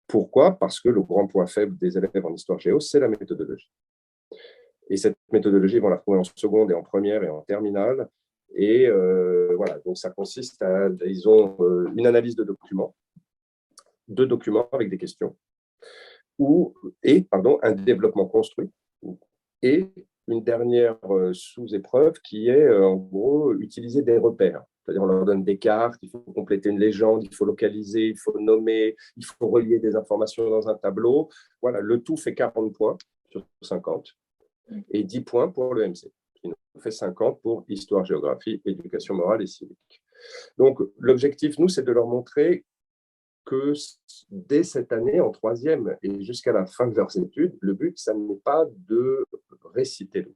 Pourquoi? Parce que le grand point faible des élèves en histoire géo, c'est la méthodologie. Et cette méthodologie, ils vont la trouver en seconde et en première et en terminale. Et voilà, donc ça consiste à, ils ont une analyse de documents, deux documents avec des questions, un développement construit, et une dernière sous-épreuve qui est en gros utiliser des repères. C'est-à-dire on leur donne des cartes, il faut compléter une légende, il faut localiser, il faut nommer, il faut relier des informations dans un tableau. Voilà, le tout fait 40 points sur 50 et 10 points pour le MC, qui nous fait 50 pour histoire, géographie, éducation morale et civique. Donc l'objectif, nous, c'est de leur montrer que dès cette année, en troisième et jusqu'à la fin de leurs études, le but, ça n'est pas de réciter le cours.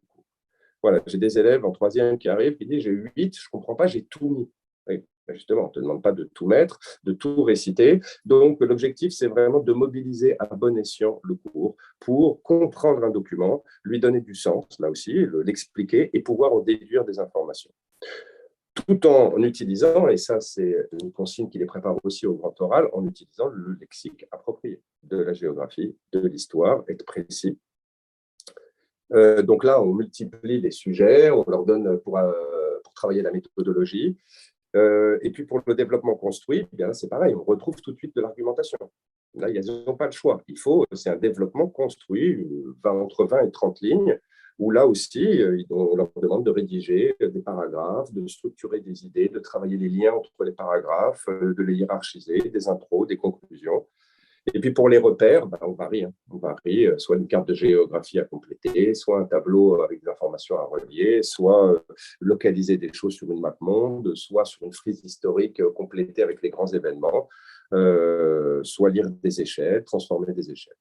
Voilà, j'ai des élèves en troisième qui arrivent, qui disent j'ai 8, je ne comprends pas, j'ai tout mis. Oui, justement, on ne te demande pas de tout mettre, de tout réciter. Donc, l'objectif, c'est vraiment de mobiliser à bon escient le cours pour comprendre un document, lui donner du sens, là aussi, l'expliquer et pouvoir en déduire des informations. Tout en utilisant, et ça c'est une consigne qui les prépare aussi au grand oral, en utilisant le lexique approprié de la géographie, de l'histoire, être précis. Donc là, on multiplie les sujets, on leur donne pour travailler la méthodologie. Et puis pour le développement construit, eh bien c'est pareil, on retrouve tout de suite de l'argumentation. Là, ils n'ont pas le choix. C'est un développement construit, entre 20 et 30 lignes, où là aussi, on leur demande de rédiger des paragraphes, de structurer des idées, de travailler les liens entre les paragraphes, de les hiérarchiser, des intros, des conclusions. Et puis pour les repères, on varie. On varie, soit une carte de géographie à compléter, soit un tableau avec des informations à relier, soit localiser des choses sur une map monde, soit sur une frise historique complétée avec les grands événements, soit lire des échelles, transformer des échelles.